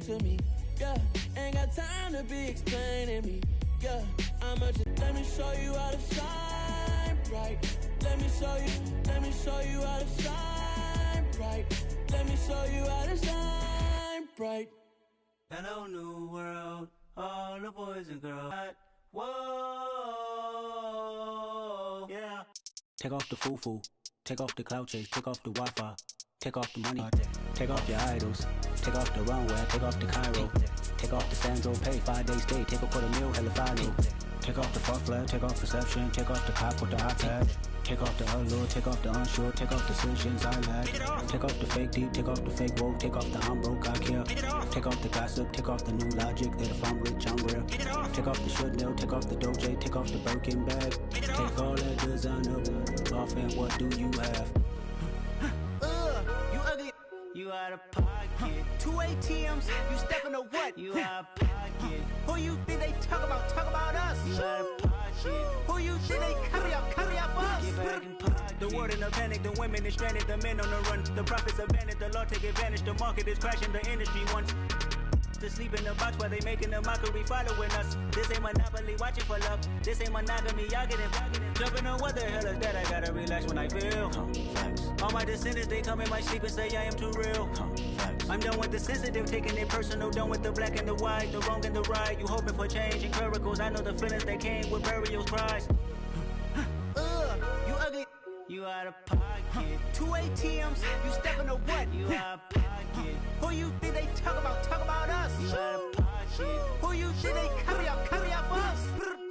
to me, yeah. Ain't got time to be explaining me, yeah. I'ma just let me show you how to shine bright. Let me show you how to shine bright. Let me show you how to shine bright. Hello, new world, all the boys and girls. Whoa, yeah. Take off the foo-foo, take off the cloud chase, take off the Wi-Fi, take off the money, take off your idols, take off the runway, take off the Cairo, take off the Sandro pay, 5 days stay, take off for the meal, hella final. Take off the fuck flag, take off perception, take off the cop with the iPad, take off the allure, take off the unsure, take off decisions I lack, take off the fake deep, take off the fake woke, take off the I'm broke, I care, take off the gossip, take off the new logic, that if I'm rich, I'm real, take off the should know, take off the doje, take off the Birkin bag, take all that designer off and what do you have? You ugly, you out of pocket. 2 ATMs, you stepping to what? You out of pocket. Who you think they talk about us? You out of pocket. Who you think they carry up us? Get back in pocket. The world in a panic, the women is stranded, the men on the run. The profits abandoned, the law take advantage, the market is crashing, the industry wants to sleep in the box while they making a mockery following us. This ain't monopoly, watching for love. This ain't monogamy, y'all getting jumping on what the hell is that? I gotta relax when I feel. All my descendants, they come in my sleep and say I am too real. I'm done with the sensitive, taking it personal. Done with the black and the white, the wrong and the right. You hoping for change and miracles. I know the feelings that came with burial cries. You ugly, you out of pocket. 2 ATMs, you stepping to what? You out of pocket. Who you think they talk about us? You out of pocket. Who you think they carry up us?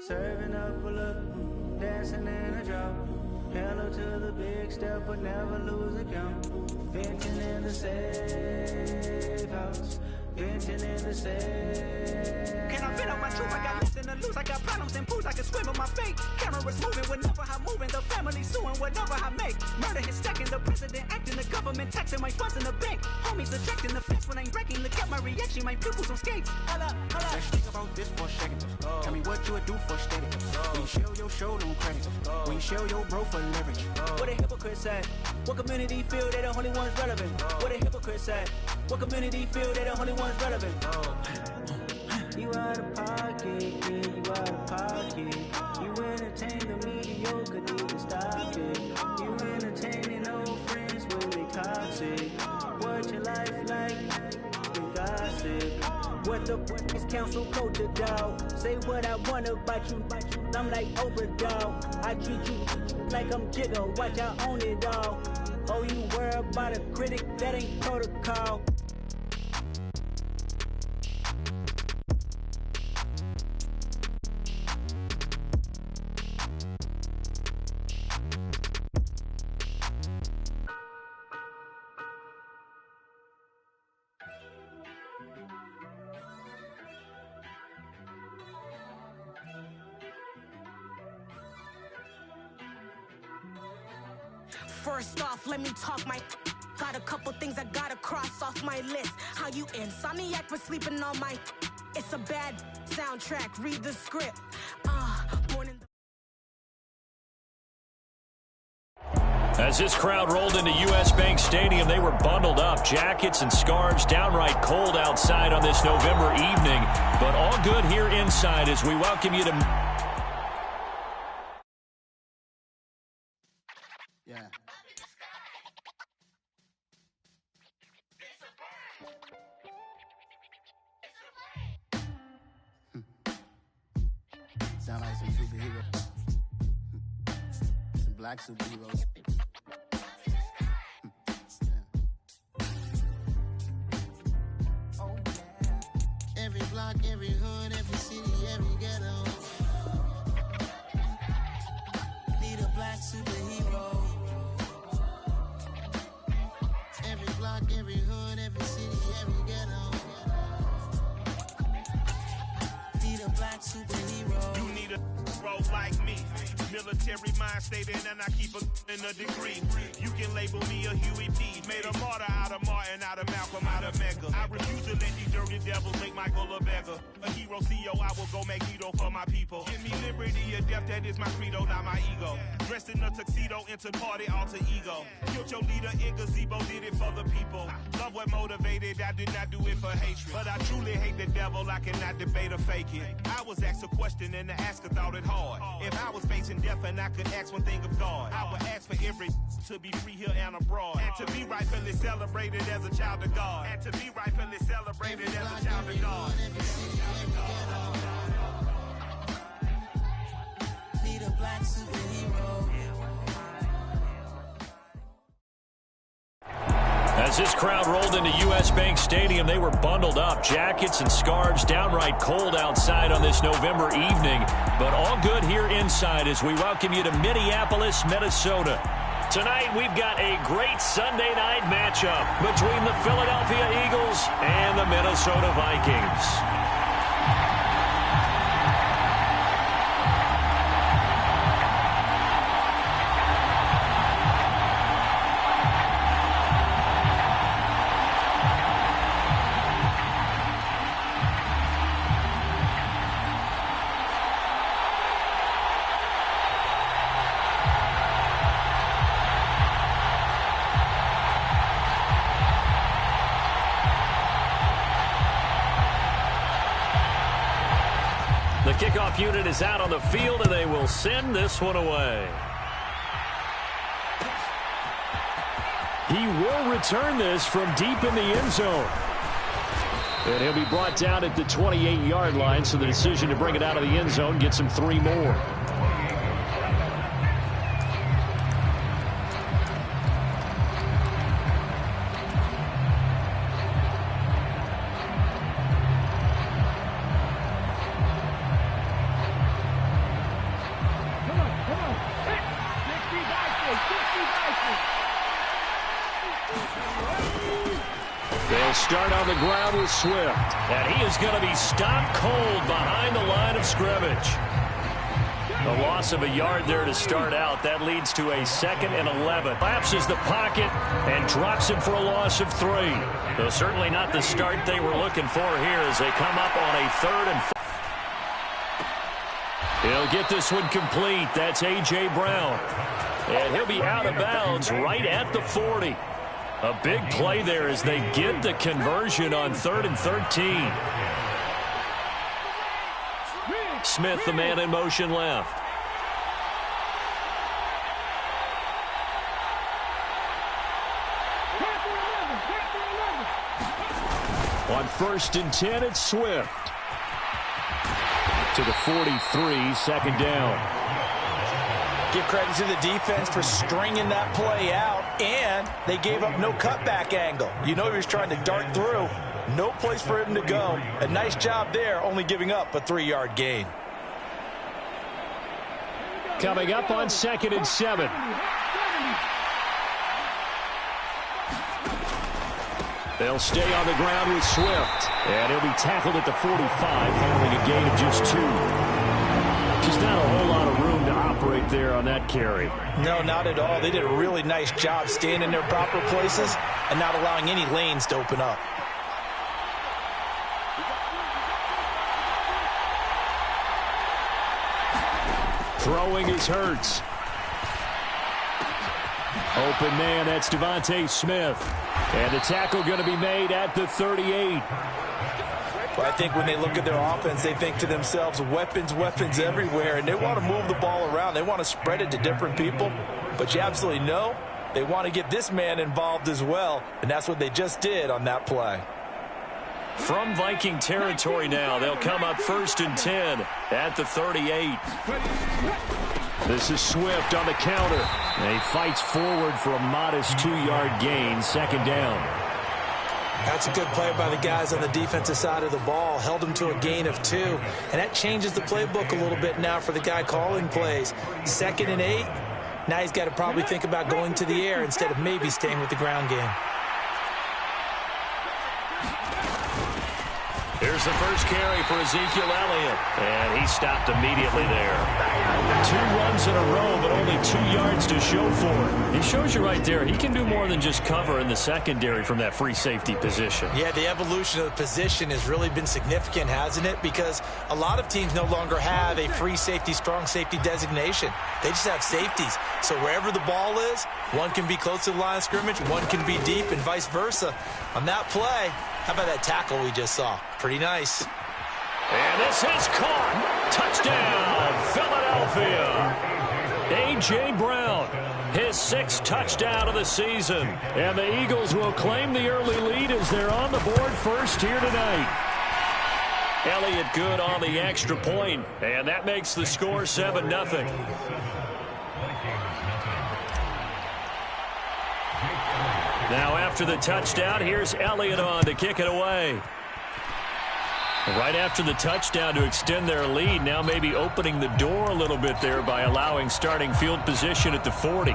Serving up a look, dancing in a drop. Hello to the big step, but never lose a count. Venting in the safe house. Venting in the safe. Can I fit out my truth? I got nothing to lose. I got problems and pools. I can swim with my fate. Cameras moving whenever I'm moving. The family suing whatever I make. Murder is stacking. The president acting. The government taxing my funds in the bank. Homies ejecting the fence when I'm breaking. Look at my reaction. My pupils on skates. Holla. Let's think about this for a second. Tell me what you would do for steady. When you show your show, no credit. When you show your bro for leverage. What a hypocrite said. What community feel they the only ones relevant? What a hypocrite said. What community feel they the only ones relevant? You out of pocket, yeah, you out of pocket. You entertain the mediocre, need to stop it. You entertaining old friends when they toxic. What your life like? You gossip. What the is council culture, dog? Say what I want about you. I'm like Oprah, dog. I treat you like I'm Jigga. Watch I own it all. Oh, you worry about a critic? That ain't protocol. First off, let me talk my. Got a couple things I gotta cross off my list. How you insomniac for sleeping on my. It's a bad soundtrack. Read the script. Born in the. As this crowd rolled into U.S. Bank Stadium, they were bundled up, jackets and scarves, downright cold outside on this November evening, but all good here inside as we welcome you to. Yeah. Sound like some superheroes. Some black superheroes. Oh, yeah. Every block, every hood, every city, every ghetto. Need a black superhero. Every block, every hood, every city, every ghetto. Need a black superhero. You need a bro like me. Military mind stated, and I keep in a degree. You can label me a Huey P. Made a martyr out of Martin, out of Malcolm, out of Mega. I refuse to let these dirty devils make Michael a beggar. A hero CEO, I will go Magneto for my people. Give me liberty or death, that is my credo, not my ego. Dressed in a tuxedo, entered party, alter ego. Killed your leader in gazebo, did it for the people. Love what motivated, I did not do it for hatred. But I truly hate the devil, I cannot debate or fake it. I was asked a question and the asker thought it hard. If I was facing death and I could ask one thing of God, I would ask for every to be free here and abroad. And to be rightfully celebrated as a child of God. And to be rightfully celebrated as a child of God. Need a black superhero. As this crowd rolled into U.S. Bank Stadium, they were bundled up, jackets and scarves, downright cold outside on this November evening. But all good here inside as we welcome you to Minneapolis, Minnesota. Tonight, we've got a great Sunday night matchup between the Philadelphia Eagles and the Minnesota Vikings. The kickoff unit is out on the field, and they will send this one away. He will return this from deep in the end zone. And he'll be brought down at the 28-yard line, so the decision to bring it out of the end zone gets him 3 more. They'll start on the ground with Swift. And he is going to be stopped cold behind the line of scrimmage. A loss of a yard there to start out. That leads to a 2nd and 11. Collapses the pocket and drops him for a loss of 3. Though certainly not the start they were looking for here as they come up on a 3rd and 4. He'll get this one complete. That's A.J. Brown. And he'll be out of bounds right at the 40. A big play there as they get the conversion on 3rd and 13. Smith, the man in motion left. On 1st and 10, it's Swift. To the 43, 2nd down. Give credit to the defense for stringing that play out, and they gave up no cutback angle. You know he was trying to dart through. No place for him to go. A nice job there, only giving up a 3-yard gain. Coming up on 2nd and 7. They'll stay on the ground with Swift. And he'll be tackled at the 45 following a gain of just 2. Just not a whole lot of room to operate there on that carry. No, not at all. They did a really nice job staying in their proper places and not allowing any lanes to open up. Throwing is Hurts. Open man, that's Devontae Smith. And the tackle going to be made at the 38. But I think when they look at their offense, they think to themselves, weapons, weapons everywhere, and they want to move the ball around. They want to spread it to different people. But you absolutely know they want to get this man involved as well, and that's what they just did on that play. From Viking territory now, they'll come up 1st and 10 at the 38. This is Swift on the counter. And he fights forward for a modest 2-yard gain, 2nd down. That's a good play by the guys on the defensive side of the ball. Held them to a gain of 2. And that changes the playbook a little bit now for the guy calling plays. 2nd and 8. Now he's got to probably think about going to the air instead of maybe staying with the ground game. Here's the first carry for Ezekiel Elliott, and he stopped immediately there. 2 runs in a row, but only 2 yards to show for it. He shows you right there, he can do more than just cover in the secondary from that free safety position. Yeah, the evolution of the position has really been significant, hasn't it? Because a lot of teams no longer have a free safety, strong safety designation. They just have safeties. So wherever the ball is, one can be close to the line of scrimmage, one can be deep, and vice versa. On that play, how about that tackle we just saw? Pretty nice. And this is caught. Touchdown, Philadelphia. A.J. Brown, his 6th touchdown of the season. And the Eagles will claim the early lead as they're on the board first here tonight. Elliott good on the extra point, and that makes the score 7-0. Now after the touchdown, here's Elliott on to kick it away. Right after the touchdown to extend their lead, now maybe opening the door a little bit there by allowing starting field position at the 40.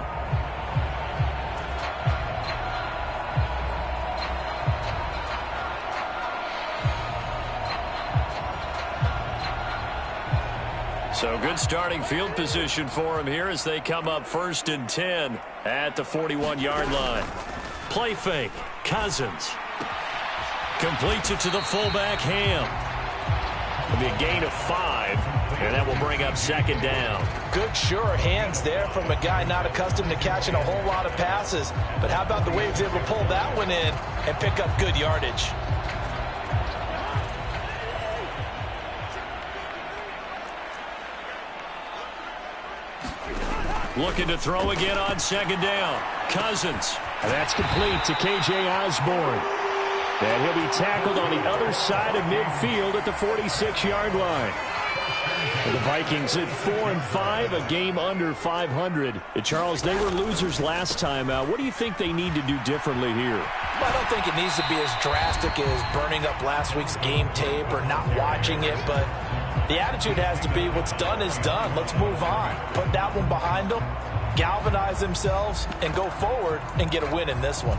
So good starting field position for him here as they come up 1st and 10 at the 41-yard line. Play fake. Cousins completes it to the fullback, Ham. It'll be a gain of 5, and that will bring up 2nd down. Good, sure hands there from a guy not accustomed to catching a whole lot of passes. But how about the way he was able to pull that one in and pick up good yardage? Looking to throw again on 2nd down. Cousins. And that's complete to K.J. Osborne. And he'll be tackled on the other side of midfield at the 46-yard line. And the Vikings at 4-5, a game under 500. Charles, they were losers last time out. What do you think they need to do differently here? I don't think it needs to be as drastic as burning up last week's game tape or not watching it, but the attitude has to be what's done is done. Let's move on. Put that one behind them, galvanize themselves, and go forward and get a win in this one.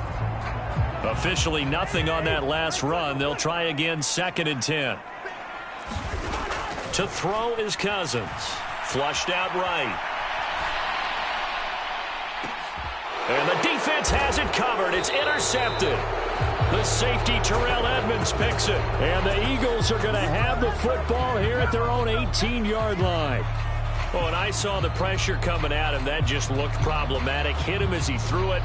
Officially nothing on that last run. They'll try again 2nd and 10. To throw is Cousins. Flushed out right. And the defense has it covered. It's intercepted. The safety, Terrell Edmonds, picks it. And the Eagles are going to have the football here at their own 18-yard line. Oh, and I saw the pressure coming at him. That just looked problematic. Hit him as he threw it,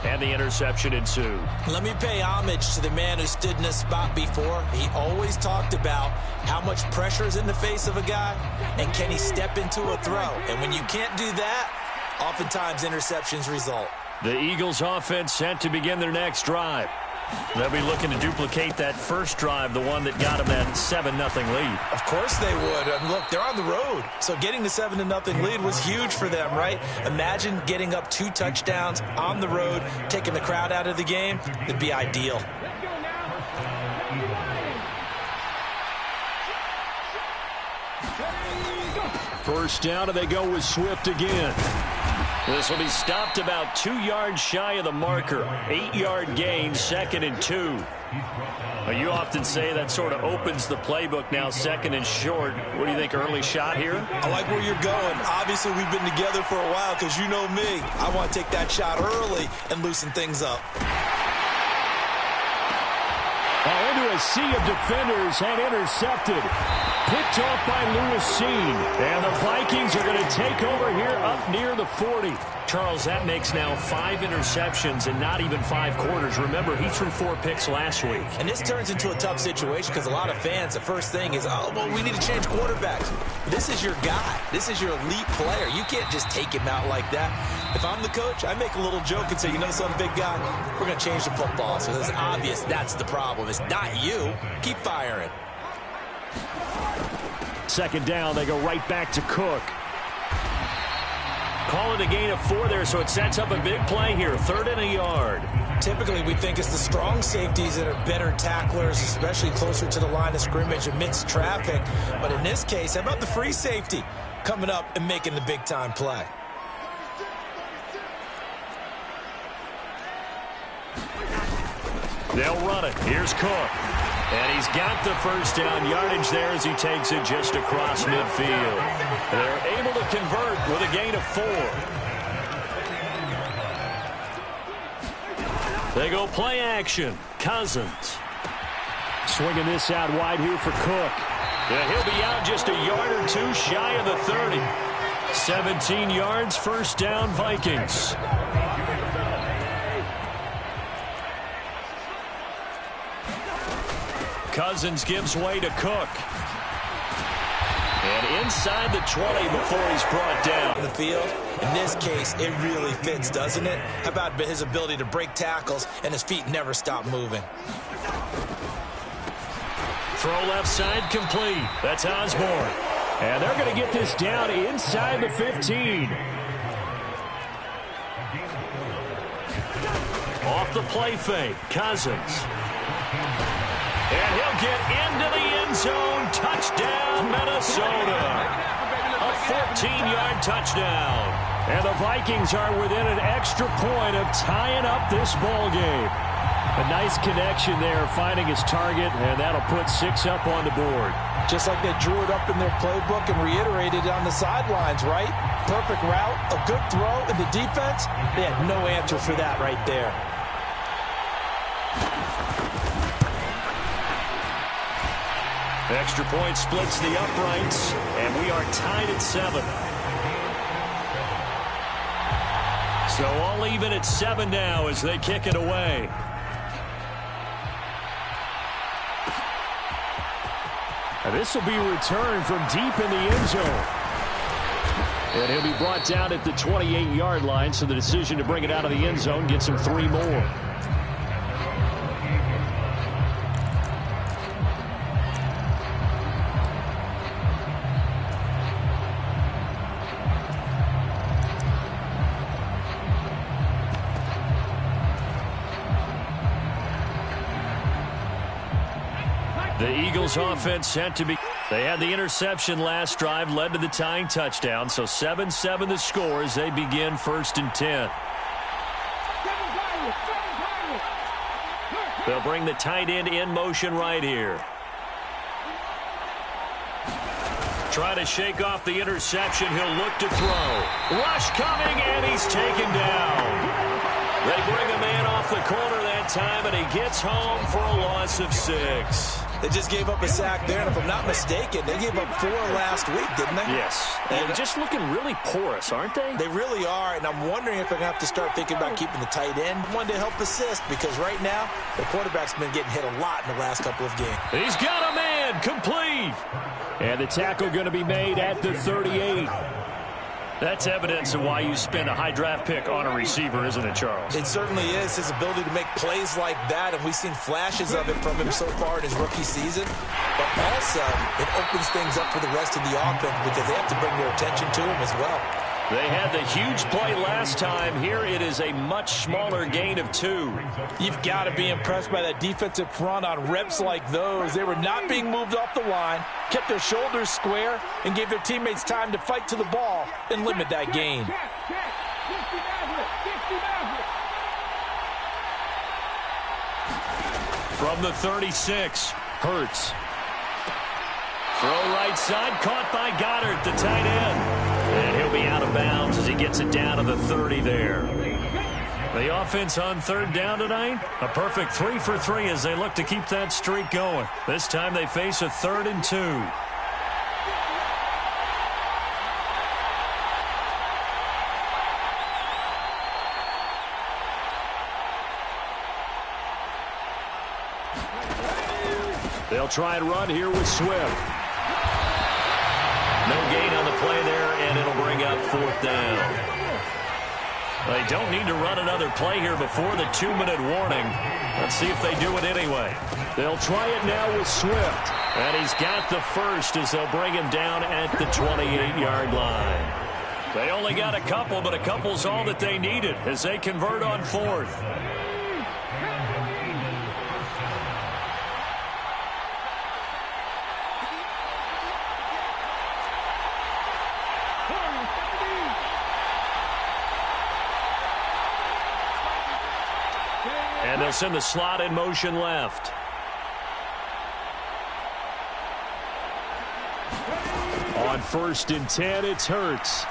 and the interception ensued. Let me pay homage to the man who stood in this spot before. He always talked about how much pressure is in the face of a guy, and can he step into a throw. And when you can't do that, oftentimes interceptions result. The Eagles offense set to begin their next drive. They'll be looking to duplicate that first drive, the one that got them that 7-0 lead. Of course they would. And look, they're on the road. So getting the 7-0 lead was huge for them, right? Imagine getting up 2 touchdowns on the road, taking the crowd out of the game. It'd be ideal. First down, and they go with Swift again. This will be stopped about 2 yards shy of the marker. 8-yard gain, 2nd and 2. Well, you often say that sort of opens the playbook now, 2nd and short. What do you think, early shot here? I like where you're going. Obviously, we've been together for a while because you know me. I want to take that shot early and loosen things up. Into a sea of defenders and intercepted. Picked off by Lewis Seen. And the Vikings are going to take over here up near the 40. Charles, that makes now 5 interceptions in not even 5 quarters. Remember, he threw 4 picks last week. And this turns into a tough situation because a lot of fans, the first thing is, oh, well, we need to change quarterbacks. This is your guy. This is your elite player. You can't just take him out like that. If I'm the coach, I make a little joke and say, you know something, big guy? We're going to change the football. So it's obvious that's the problem. It's not you. Keep firing. 2nd down, they go right back to Cook. Call it a gain of 4 there, so it sets up a big play here. 3rd and a yard. Typically, we think it's the strong safeties that are better tacklers, especially closer to the line of scrimmage amidst traffic. But in this case, how about the free safety coming up and making the big-time play? They'll run it. Here's Cook. And he's got the first down yardage there as he takes it just across midfield. They're able to convert with a gain of 4. They go play action. Cousins. Swinging this out wide here for Cook. Yeah, he'll be out just a yard or 2 shy of the 30. 17 yards, first down, Vikings. Cousins gives way to Cook. And inside the 20 before he's brought down. In the field, in this case, it really fits, doesn't it? How about his ability to break tackles and his feet never stop moving? Throw left side complete. That's Osborne. And they're going to get this down inside the 15. Off the play fake, Cousins. And he'll get into the end zone. Touchdown, Minnesota. A 14-yard touchdown. And the Vikings are within an extra point of tying up this ball game. A nice connection there, finding his target, and that'll put 6 up on the board. Just like they drew it up in their playbook and reiterated it on the sidelines, right? Perfect route, a good throw, and the defense, they had no answer for that right there. Extra point splits the uprights, and we are tied at 7. So all even at 7 now as they kick it away. And this will be returned from deep in the end zone. And he'll be brought down at the 28-yard line, so the decision to bring it out of the end zone gets him 3 more. The Eagles offense sent to be. They had the interception last drive, led to the tying touchdown. So 7-7 the score as they begin 1st and 10. They'll bring the tight end in motion right here. Try to shake off the interception. He'll look to throw. Rush coming, and he's taken down. They bring a man off the corner that time, and he gets home for a loss of 6. They just gave up a sack there, and if I'm not mistaken, they gave up 4 last week, didn't they? Yes. And just looking really porous, aren't they? They really are, and I'm wondering if they're going to have to start thinking about keeping the tight end one to help assist, because right now, the quarterback's been getting hit a lot in the last couple of games. He's got a man, complete. And the tackle going to be made at the 38. That's evidence of why you spend a high draft pick on a receiver, isn't it, Charles? It certainly is. His ability to make plays like that, and we've seen flashes of it from him so far in his rookie season. But also, it opens things up for the rest of the offense because they have to bring their attention to him as well. They had the huge play last time. Here it is a much smaller gain of 2. You've got to be impressed by that defensive front on reps like those. They were not being moved off the line, kept their shoulders square, and gave their teammates time to fight to the ball and limit that gain. From the 36, Hurts. Throw right side, caught by Goddard, the tight end. And he'll be out of bounds as he gets it down to the 30 there. The offense on 3rd down tonight, a perfect 3 for 3 as they look to keep that streak going. This time they face a 3rd and 2. They'll try and run here with Swift. No gain on the play there, and it'll bring up 4th down. They don't need to run another play here before the 2-minute warning. Let's see if they do it anyway. They'll try it now with Swift. And he's got the first as they'll bring him down at the 28-yard line. They only got a couple, but a couple's all that they needed as they convert on 4th. They'll send the slot in motion left. On 1st and 10, it's Hurts.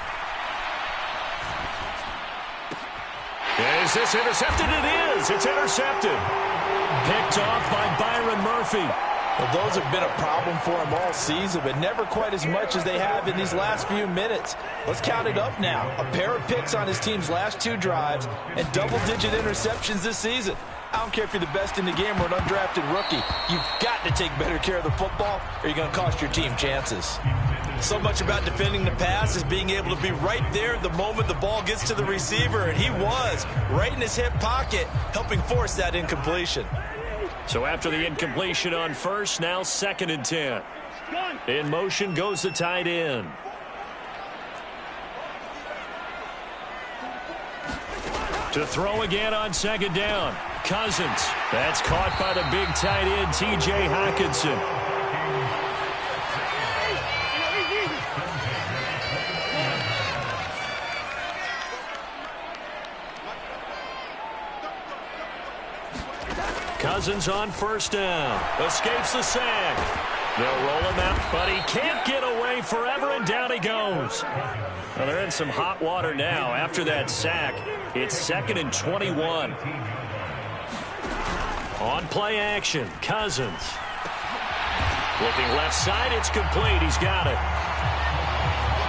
Is this intercepted? It is. It's intercepted. Picked off by Byron Murphy. Well, those have been a problem for him all season, but never quite as much as they have in these last few minutes. Let's count it up now. A pair of picks on his team's last 2 drives and double-digit interceptions this season. I don't care if you're the best in the game or an undrafted rookie. You've got to take better care of the football or you're going to cost your team chances. So much about defending the pass is being able to be right there the moment the ball gets to the receiver, and he was right in his hip pocket, helping force that incompletion. So after the incompletion on 1st, now 2nd and 10. In motion goes the tight end. To throw again on 2nd down. Cousins. That's caught by the big tight end, T.J. Hockenson. Cousins on 1st down. Escapes the sack. They'll roll him out, but he can't get away forever, and down he goes. Well, they're in some hot water now after that sack. It's 2nd and 21. On play action, Cousins. Looking left side, it's complete. He's got it.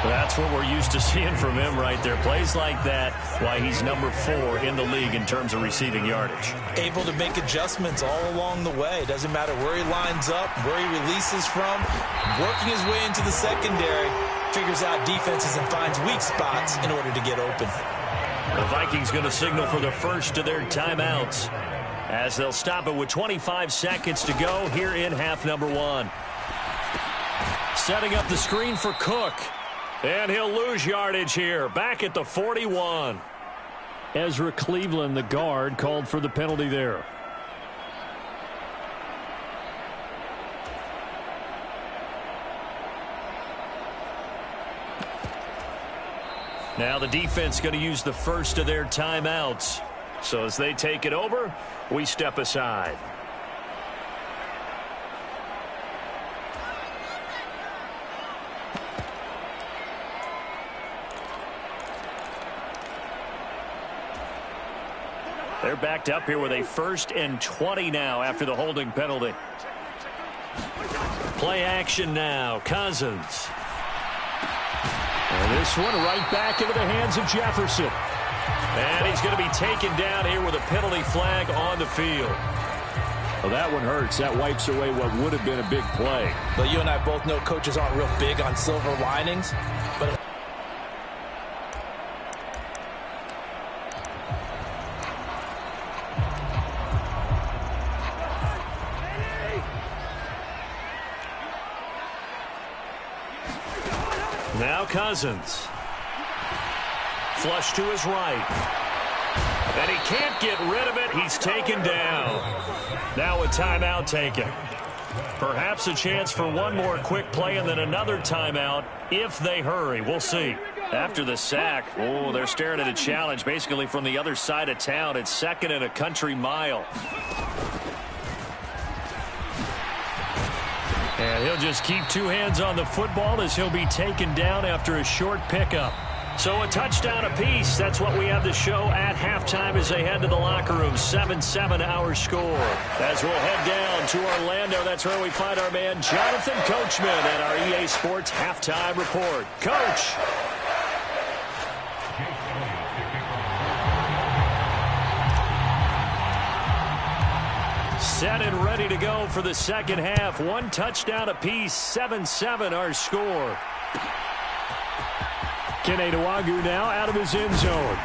That's what we're used to seeing from him right there. Plays like that, why he's number 4 in the league in terms of receiving yardage. Able to make adjustments all along the way. Doesn't matter where he lines up, where he releases from. Working his way into the secondary, figures out defenses and finds weak spots in order to get open. The Vikings going to signal for the first of their timeouts as they'll stop it with 25 seconds to go here in half number 1. Setting up the screen for Cook. And he'll lose yardage here, back at the 41. Ezra Cleveland, the guard, called for the penalty there. Now the defense going to use the first of their timeouts. So as they take it over, we step aside. They're backed up here with a 1st and 20 now after the holding penalty. Play action now. Cousins. And this one right back into the hands of Jefferson. And he's going to be taken down here with a penalty flag on the field. Well, that one hurts. That wipes away what would have been a big play. Well, you and I both know coaches aren't real big on silver linings, but now Cousins. Flush to his right. And he can't get rid of it. He's taken down. Now a timeout taken. Perhaps a chance for one more quick play and then another timeout if they hurry. We'll see. After the sack, oh, they're staring at a challenge basically from the other side of town. It's 2nd and a country mile. And he'll just keep 2 hands on the football as he'll be taken down after a short pickup. So a touchdown apiece. That's what we have to show at halftime as they head to the locker room. 7-7 our score. As we'll head down to Orlando, that's where we find our man Jonathan Coachman at our EA Sports Halftime Report. Coach. Set and ready to go for the second half. 1 touchdown apiece. 7-7 our score. Kene Nwangwu now out of his end zone.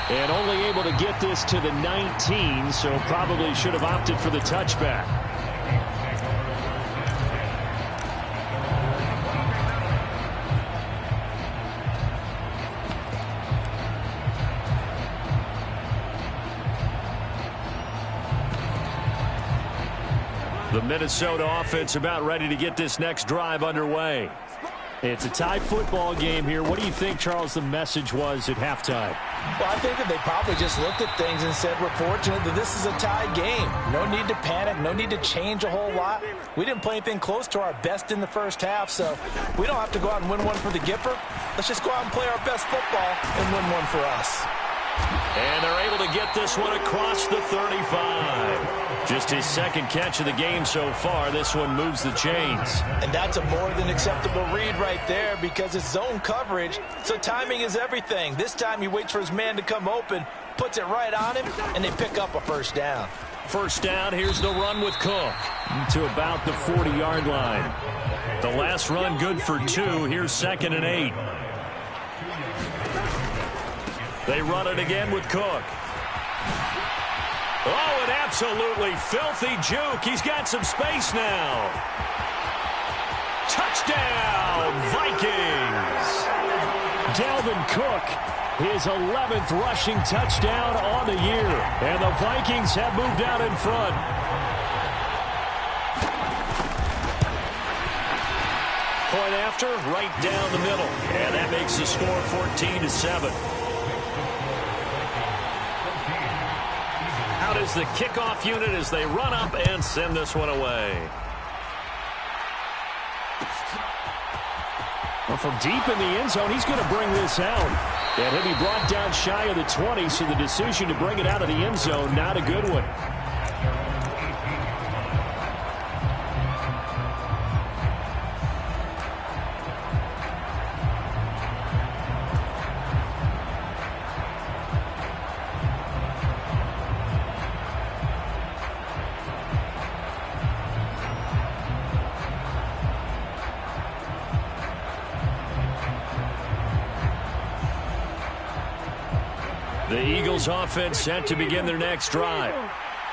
And only able to get this to the 19, so probably should have opted for the touchback. The Minnesota offense about ready to get this next drive underway. It's a tie football game here. What do you think, Charles, the message was at halftime? Well, I think that they probably just looked at things and said, we're fortunate that this is a tie game. No need to panic. No need to change a whole lot. We didn't play anything close to our best in the first half, so we don't have to go out and win one for the Gipper. Let's just go out and play our best football and win one for us. And they're able to get this one across the 35. Just his second catch of the game so far. This one moves the chains. And that's a more than acceptable read right there because it's zone coverage, so timing is everything. This time he waits for his man to come open, puts it right on him, and they pick up a first down. First down, here's the run with Cook to about the 40-yard line. The last run good for 2. Here's 2nd and 8. They run it again with Cook. Oh, an absolutely filthy juke. He's got some space now. Touchdown, Vikings. Dalvin Cook, his 11th rushing touchdown on the year. And the Vikings have moved out in front. Point after, right down the middle. And that makes the score 14-7. Out is the kickoff unit as they run up and send this one away. Well, from deep in the end zone, he's going to bring this out. And he'll be brought down shy of the 20, so the decision to bring it out of the end zone, not a good one. The Eagles offense set to begin their next drive.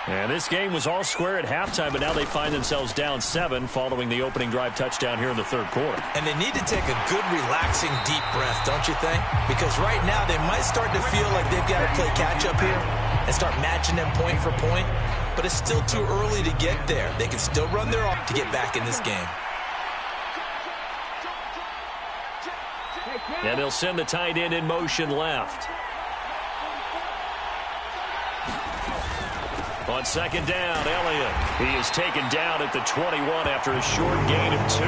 And this game was all square at halftime, but now they find themselves down 7 following the opening drive touchdown here in the third quarter. And they need to take a good, relaxing, deep breath, don't you think? Because right now they might start to feel like they've got to play catch-up here and start matching them point for point. But it's still too early to get there. They can still run their off to get back in this game. And they'll send the tight end in motion left. On second down, Elliott. He is taken down at the 21 after a short gain of 2.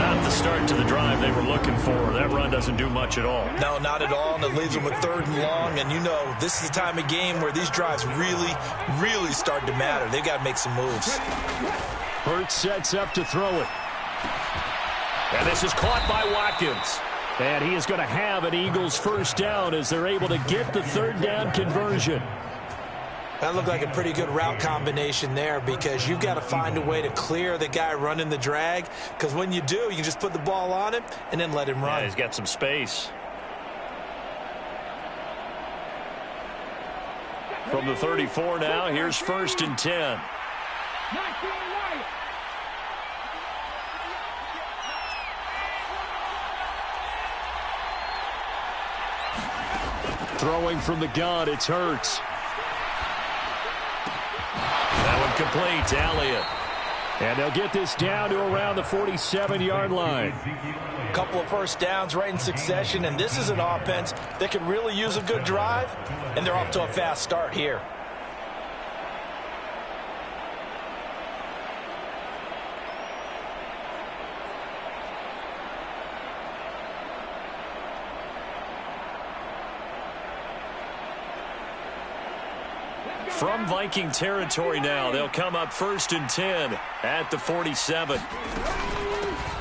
Not the start to the drive they were looking for. That run doesn't do much at all. No, not at all, and it leaves them with 3rd and long. And you know, this is the time of game where these drives really, really start to matter. They've got to make some moves. Hurts sets up to throw it. And this is caught by Watkins. And he is going to have an Eagles first down as they're able to get the 3rd down conversion. That looked like a pretty good route combination there because you've got to find a way to clear the guy running the drag, because when you do, you can just put the ball on him and then let him run. Yeah, he's got some space. From the 34 now, here's 1st and 10. Throwing from the gun, it's Hurts. That one complete to Elliott. And they'll get this down to around the 47-yard line. A couple of first downs right in succession, and this is an offense that can really use a good drive, and they're off to a fast start here. From Viking territory now, they'll come up 1st and 10 at the 47.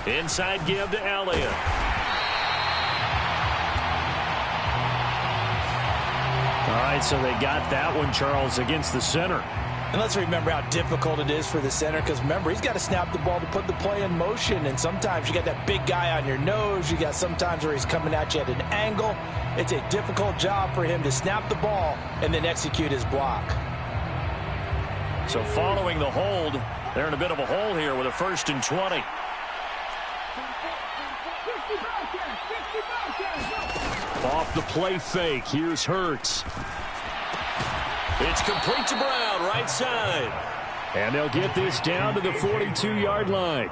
Inside give to Elliott. All right, so they got that one, Charles, against the center. And let's remember how difficult it is for the center, because remember, he's got to snap the ball to put the play in motion, and sometimes you got that big guy on your nose. You got sometimes where he's coming at you at an angle. It's a difficult job for him to snap the ball and then execute his block. So following the hold, they're in a bit of a hole here with a 1st and 20. Off the play fake, here's Hurts. It's complete to Brown, right side. And they'll get this down to the 42-yard line.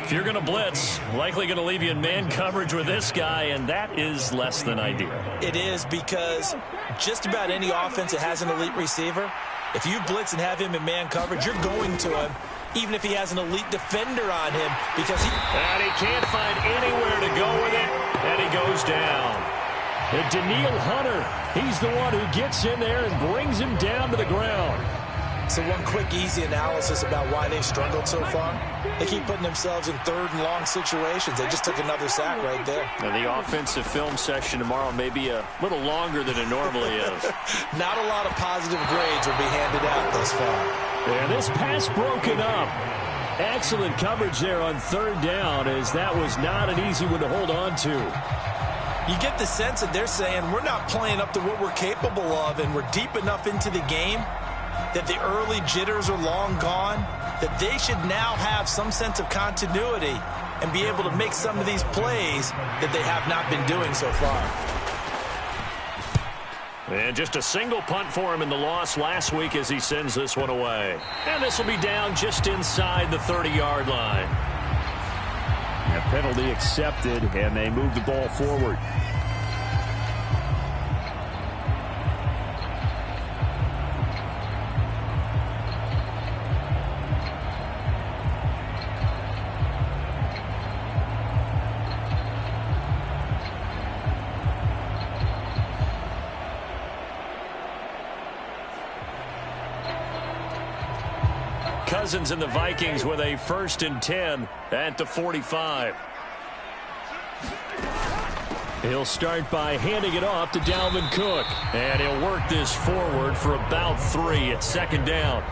If you're going to blitz, likely going to leave you in man coverage with this guy, and that is less than ideal. It is, because just about any offense that has an elite receiver, if you blitz and have him in man coverage, you're going to him, even if he has an elite defender on him, because And he can't find anywhere to go with it, and he goes down. And Daniil Hunter, he's the one who gets in there and brings him down to the ground. So one quick, easy analysis about why they've struggled so far. They keep putting themselves in 3rd and long situations. They just took another sack right there. Now, the offensive film session tomorrow may be a little longer than it normally is. Not a lot of positive grades will be handed out thus far. And this pass broken up. Excellent coverage there on 3rd down, as that was not an easy one to hold on to. You get the sense that they're saying we're not playing up to what we're capable of, and we're deep enough into the game that the early jitters are long gone, that they should now have some sense of continuity and be able to make some of these plays that they have not been doing so far. And just a single punt for him in the loss last week as he sends this one away. And this will be down just inside the 30-yard line. A penalty accepted, and they move the ball forward. Cousins and the Vikings with a 1st and 10 at the 45. He'll start by handing it off to Dalvin Cook. And he'll work this forward for about 3 at 2nd down.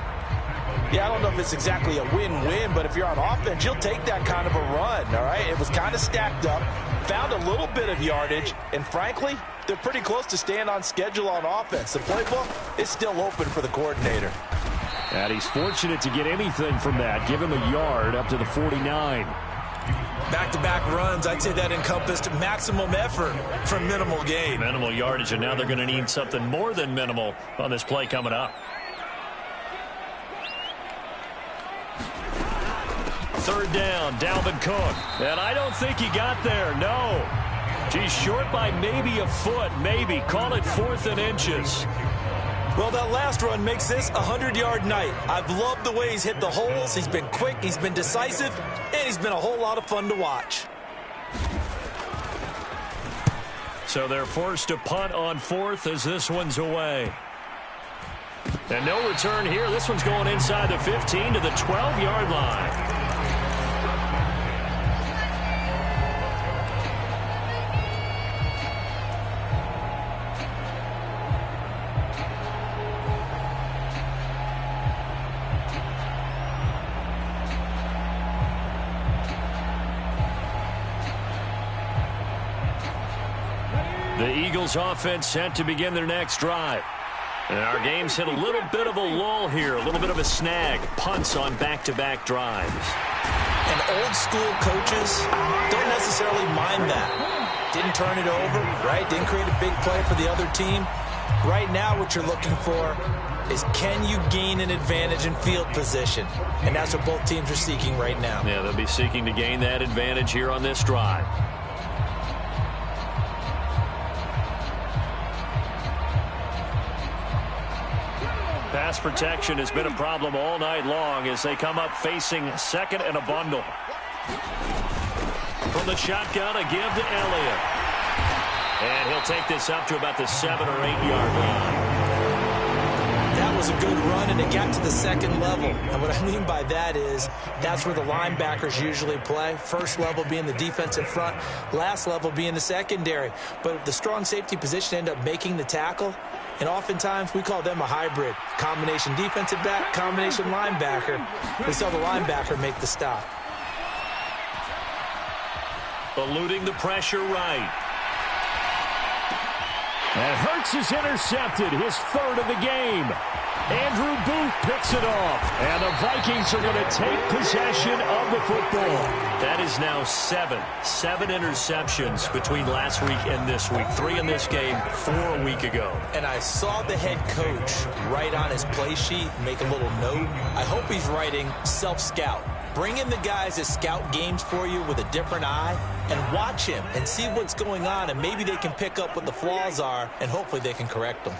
Yeah, I don't know if it's exactly a win-win, but if you're on offense, you'll take that kind of a run, all right? It was kind of stacked up, found a little bit of yardage, and frankly, they're pretty close to staying on schedule on offense. The playbook is still open for the coordinator. And he's fortunate to get anything from that. Give him a yard up to the 49. Back-to-back runs, I'd say that encompassed maximum effort for minimal gain. Minimal yardage, and now they're going to need something more than minimal on this play coming up. 3rd down, Dalvin Cook. And I don't think he got there, no. He's short by maybe a foot, maybe. Call it 4th and inches. Well, that last run makes this a 100-yard night. I've loved the way he's hit the holes. He's been quick, he's been decisive, and he's been a whole lot of fun to watch. So they're forced to punt on 4th as this one's away. And no return here. This one's going inside the 15 to the 12-yard line. The Eagles offense set to begin their next drive. And our game's hit a little bit of a lull here, a little bit of a snag. Punts on back-to-back drives. And old school coaches don't necessarily mind that. Didn't turn it over, right? Didn't create a big play for the other team. Right now what you're looking for is, can you gain an advantage in field position? And that's what both teams are seeking right now. Yeah, they'll be seeking to gain that advantage here on this drive. Pass protection has been a problem all night long as they come up facing 2nd and a bundle. From the shotgun, a give to Elliott. And he'll take this up to about the 7 or 8 yard line. That was a good run, and it got to the 2nd level. And what I mean by that is that's where the linebackers usually play. First level being the defensive front, last level being the secondary. But the strong safety position ended up making the tackle. And oftentimes we call them a hybrid. Combination defensive back, combination linebacker. We saw the linebacker make the stop. Eluding the pressure right. And Hurts is intercepted, his 3rd of the game. Andrew Booth picks it off. And the Vikings are going to take possession of the football. That is now 7 interceptions between last week and this week. 3 in this game, 4 a week ago. And I saw the head coach write on his play sheet, make a little note. I hope he's writing self-scout, Bring in the guys that scout games for you with a different eye and watch him and see what's going on, and maybe they can pick up what the flaws are, and hopefully they can correct them.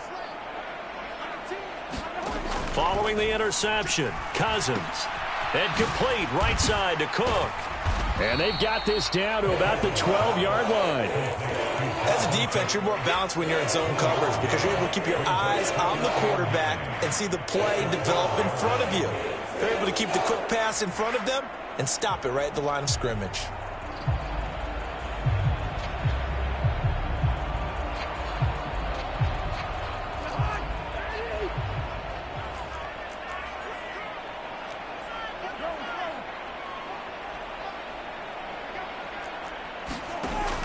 Following the interception, Cousins. And complete right side to Cook. And they've got this down to about the 12-yard line. As a defense, you're more balanced when you're in zone coverage because you're able to keep your eyes on the quarterback and see the play develop in front of you. They're able to keep the quick pass in front of them and stop it right at the line of scrimmage.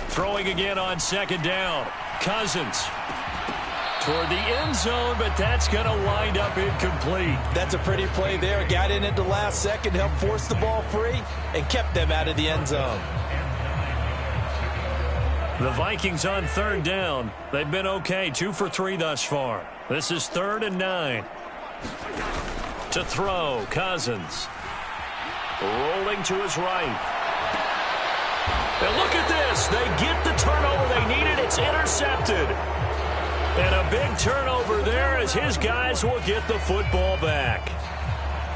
Throwing again on second down. Cousins toward the end zone, but that's going to wind up incomplete. That's a pretty play there. Got in at the last second, helped force the ball free, and kept them out of the end zone. The Vikings on third down. They've been okay, 2 for 3 thus far. This is 3rd and 9. To throw, Cousins. Rolling to his right. And look at this. They get the turnover they needed. It's intercepted. And a big turnover there as his guys will get the football back.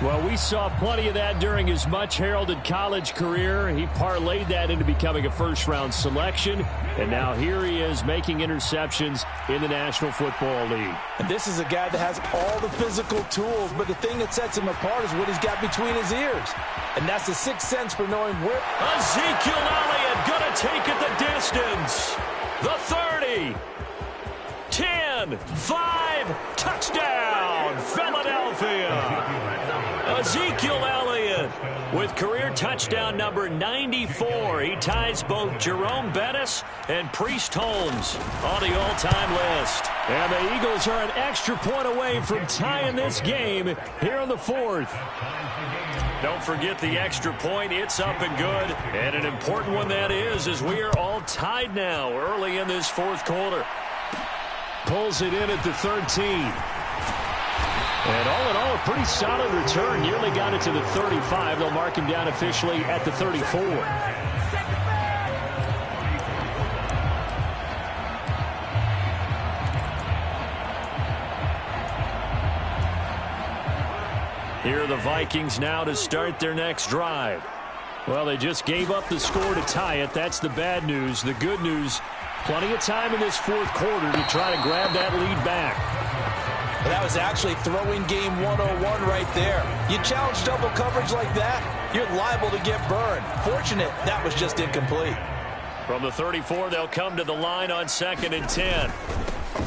Well, we saw plenty of that during his much-heralded college career. He parlayed that into becoming a first-round selection. And now here he is making interceptions in the National Football League. And this is a guy that has all the physical tools, but the thing that sets him apart is what he's got between his ears. And that's the sixth sense for knowing where. Ezekiel Elliott going to take it the distance. The 30. 10, 5, touchdown, Philadelphia. Ezekiel Elliott with career touchdown number 94. He ties both Jerome Bettis and Priest Holmes on the all-time list. And the Eagles are an extra point away from tying this game here in the 4th. Don't forget the extra point. It's up and good. And an important one that is, as we are all tied now early in this 4th quarter. Pulls it in at the 13. And all in all, a pretty solid return. Nearly got it to the 35. They'll mark him down officially at the 34. Here are the Vikings now to start their next drive. Well, they just gave up the score to tie it. That's the bad news. The good news, plenty of time in this 4th quarter to try to grab that lead back. Well, that was actually throwing game 101 right there. You challenge double coverage like that, you're liable to get burned. Fortunate that was just incomplete. From the 34, they'll come to the line on 2nd and 10.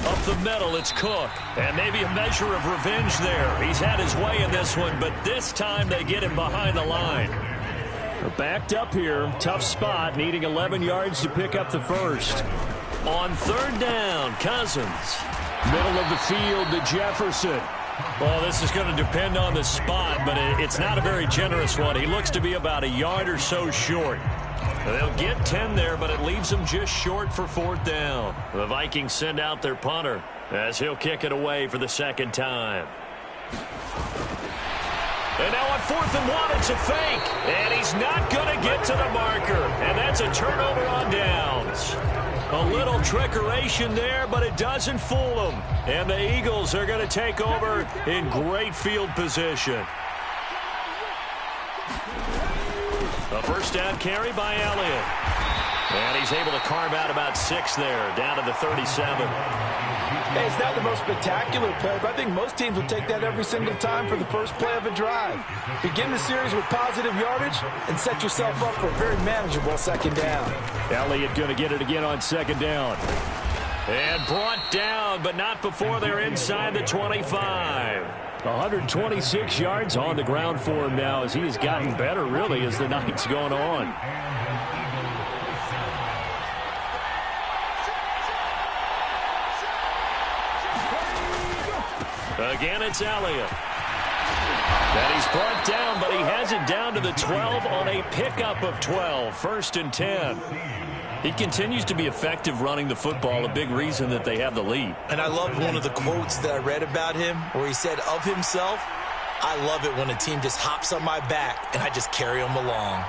Up the middle, it's Cook. And maybe a measure of revenge there. He's had his way in this one, but this time they get him behind the line. They're backed up here. Tough spot, needing 11 yards to pick up the first. On 3rd down, Cousins. Middle of the field to Jefferson. Well, this is going to depend on the spot, but it's not a very generous one. He looks to be about a yard or so short. They'll get 10 there, but it leaves them just short for 4th down. The Vikings send out their punter as he'll kick it away for the 2nd time. And now on 4th and 1, it's a fake. And he's not going to get to the marker. And that's a turnover on downs. A little trickeration there, but it doesn't fool them. And the Eagles are going to take over in great field position. A first down carry by Elliott. And he's able to carve out about 6 there, down to the 37. Hey, it's not the most spectacular play, but I think most teams will take that every single time for the first play of a drive. Begin the series with positive yardage and set yourself up for a very manageable 2nd down. Elliott going to get it again on 2nd down. And brought down, but not before they're inside the 25. 126 yards on the ground for him now as he has gotten better, really, as the night's gone on. Again, it's Elliott. And he's brought down, but he has it down to the 12 on a pickup of 12. 1st and 10. He continues to be effective running the football, a big reason that they have the lead. And I love one of the quotes that I read about him where he said of himself, I love it when a team just hops on my back and I just carry them along.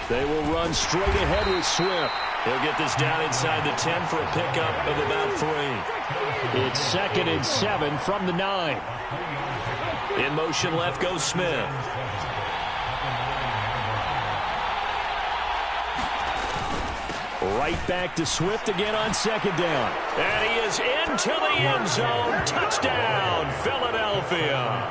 They will run straight ahead with Swift. He'll get this down inside the 10 for a pickup of about 3. It's 2nd and 7 from the 9. In motion left goes Smith. Right back to Swift again on 2nd down. And he is into the end zone. Touchdown, Philadelphia.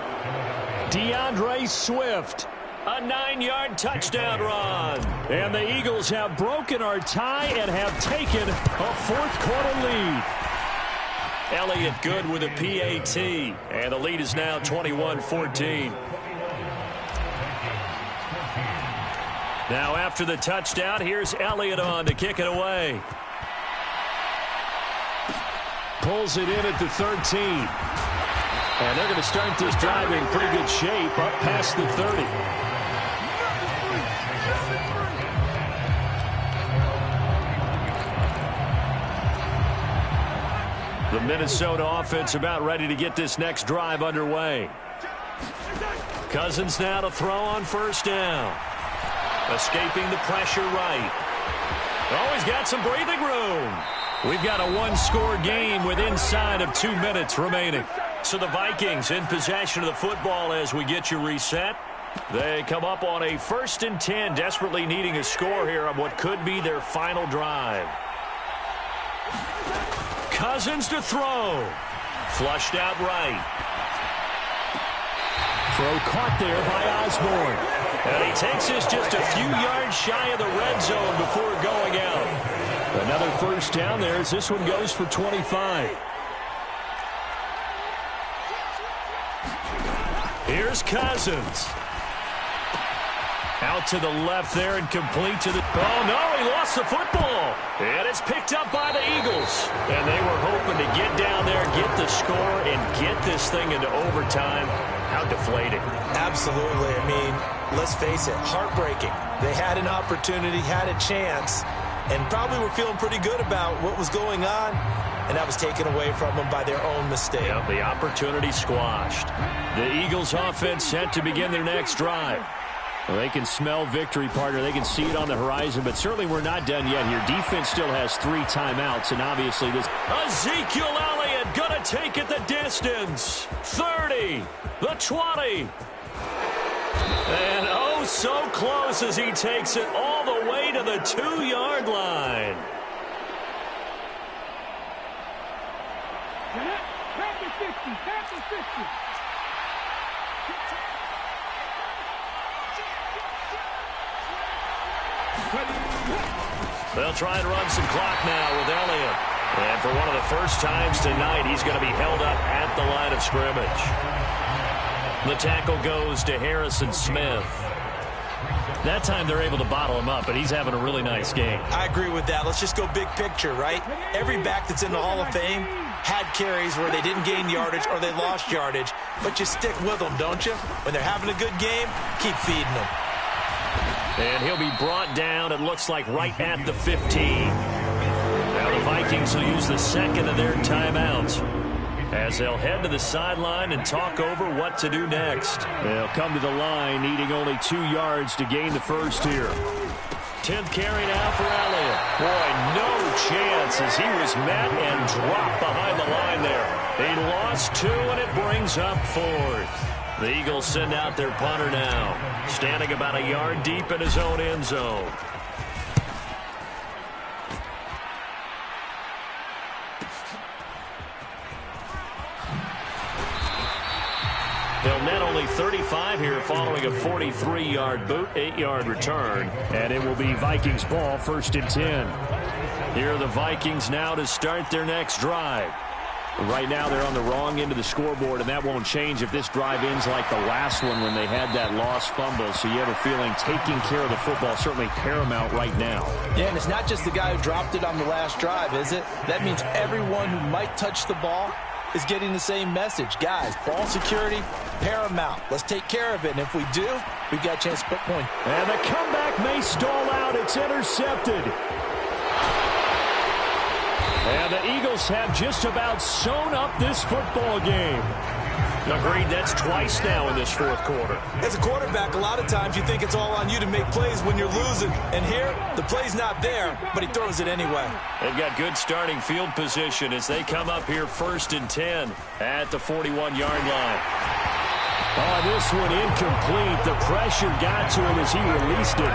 DeAndre Swift. A 9-yard touchdown run. And the Eagles have broken our tie and have taken a fourth-quarter lead. Elliott good with a PAT. And the lead is now 21-14. Now after the touchdown, here's Elliott on to kick it away. Pulls it in at the 13. And they're going to start this drive in pretty good shape up past the 30. The Minnesota offense about ready to get this next drive underway. Cousins now to throw on 1st down. Escaping the pressure right. Oh, he's got some breathing room. We've got a one-score game with inside of 2 minutes remaining. So the Vikings in possession of the football as we get you reset. They come up on a 1st and 10, desperately needing a score here on what could be their final drive. Cousins to throw. Flushed out right. Throw caught there by Osborne. And he takes this just a few yards shy of the red zone before going out. Another 1st down there as this one goes for 25. Here's Cousins. Out to the left there and complete to the... Oh, no, he lost the football. And it's picked up by the Eagles. And they were hoping to get down there, get the score, and get this thing into overtime. How deflating. Absolutely. I mean, let's face it, heartbreaking. They had an opportunity, had a chance, and probably were feeling pretty good about what was going on, and that was taken away from them by their own mistake. Yep, the opportunity squashed. The Eagles offense set to begin their next drive. Well, they can smell victory, partner. They can see it on the horizon, but certainly we're not done yet here. Defense still has 3 timeouts, and obviously this... Ezekiel Elliott going to take it the distance. 30, the 20. And oh, so close as he takes it all the way to the 2-yard line. They'll try and run some clock now with Elliott. And for one of the first times tonight, he's going to be held up at the line of scrimmage. The tackle goes to Harrison Smith. That time they're able to bottle him up, but he's having a really nice game. I agree with that. Let's just go big picture, right? Every back that's in the Hall of Fame had carries where they didn't gain yardage or they lost yardage, but you stick with them, don't you? When they're having a good game, keep feeding them. And he'll be brought down, it looks like, right at the 15. Now the Vikings will use the 2nd of their timeouts as they'll head to the sideline and talk over what to do next. They'll come to the line, needing only 2 yards to gain the first here. 10th carry now for Elliott. Boy, no chance as he was met and dropped behind the line there. He lost 2, and it brings up 4th. The Eagles send out their punter now, standing about a yard deep in his own end zone. They'll net only 35 here following a 43-yard boot, 8-yard return, and it will be Vikings ball, 1st and 10. Here are the Vikings now to start their next drive. Right now they're on the wrong end of the scoreboard, and that won't change if this drive ends like the last one when they had that lost fumble. So you have a feeling taking care of the football certainly paramount right now. Yeah, and it's not just the guy who dropped it on the last drive, is it? That means everyone who might touch the ball is getting the same message. Guys, ball security, paramount. Let's take care of it, and if we do, we've got a chance to put point. And the comeback may stall out. It's intercepted. And the Eagles have just about sewn up this football game. Agreed, that's twice now in this fourth quarter. As a quarterback, a lot of times you think it's all on you to make plays when you're losing. And here, the play's not there, but he throws it anyway. They've got good starting field position as they come up here 1st and 10 at the 41-yard line. Oh, this one incomplete. The pressure got to him as he released it.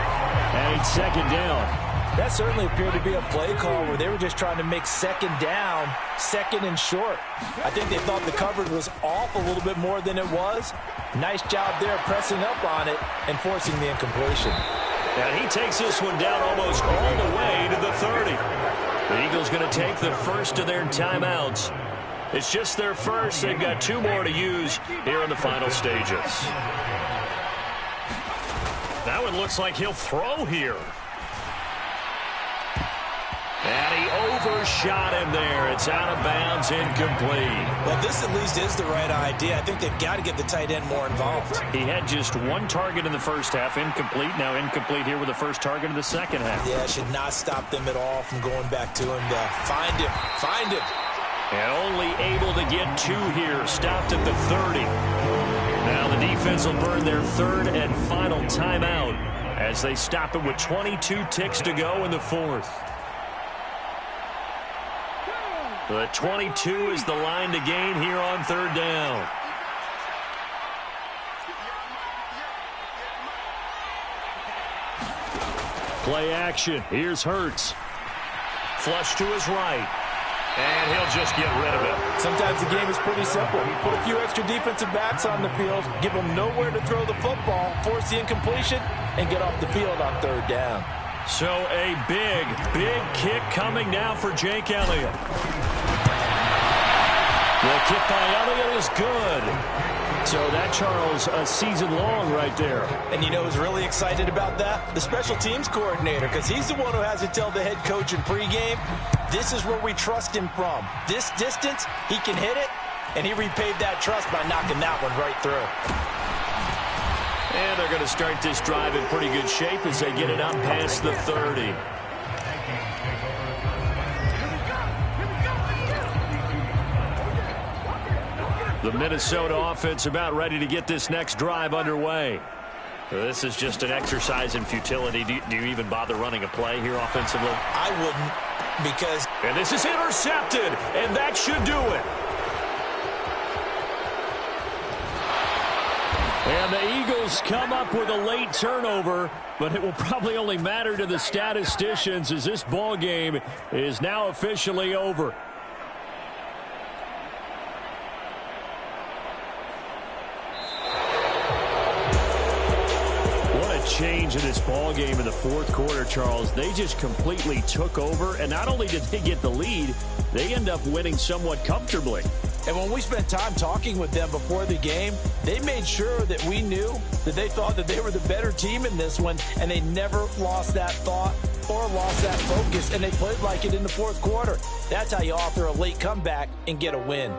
And it's 2nd down. That certainly appeared to be a play call where they were just trying to make 2nd down, 2nd and short. I think they thought the coverage was off a little bit more than it was. Nice job there pressing up on it and forcing the incompletion. And he takes this one down almost all the way to the 30. The Eagles going to take the first of their timeouts. It's just their first. They've got 2 more to use here in the final stages. That one looks like he'll throw here. And he overshot him there. It's out of bounds, incomplete. Well, this at least is the right idea. I think they've got to get the tight end more involved. He had just 1 target in the first half, incomplete. Now incomplete here with the first target of the second half. Yeah, should not stop them at all from going back to him to find him. And only able to get 2 here. Stopped at the 30. Now the defense will burn their 3rd and final timeout as they stop it with 22 ticks to go in the 4th. The 22 is the line to gain here on 3rd down. Play action. Here's Hurts. Flush to his right. And he'll just get rid of it. Sometimes the game is pretty simple. Put a few extra defensive backs on the field, give them nowhere to throw the football, force the incompletion, and get off the field on 3rd down. So a big kick coming now for Jake Elliott. The kick by Elliott is good. So that, Charles, a season long right there. And you know who's really excited about that? The special teams coordinator, because he's the one who has to tell the head coach in pregame, this is where we trust him from. This distance, he can hit it, and he repaid that trust by knocking that one right through. And they're going to start this drive in pretty good shape as they get it up past the 30. The Minnesota offense about ready to get this next drive underway. This is just an exercise in futility. Do you even bother running a play here offensively? I wouldn't, because... And this is intercepted, and that should do it. And the Eagles come up with a late turnover, but it will probably only matter to the statisticians as this ball game is now officially over. Change in this ball game in the 4th quarter, Charles. They just completely took over, and not only did they get the lead, they end up winning somewhat comfortably. And when we spent time talking with them before the game, they made sure that we knew that they thought that they were the better team in this one, and they never lost that thought or lost that focus, and they played like it in the 4th quarter. That's how you author a late comeback and get a win.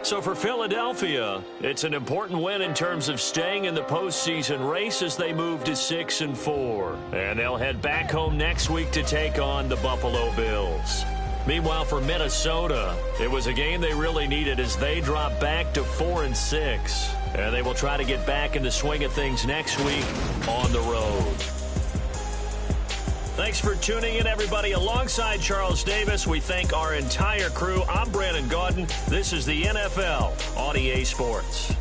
So for Philadelphia, it's an important win in terms of staying in the postseason race as they move to 6-4. And they'll head back home next week to take on the Buffalo Bills. Meanwhile, for Minnesota, it was a game they really needed as they drop back to 4-6. And they will try to get back in the swing of things next week on the road. Thanks for tuning in, everybody. Alongside Charles Davis, we thank our entire crew. I'm Brandon Gaudin. This is the NFL on EA Sports.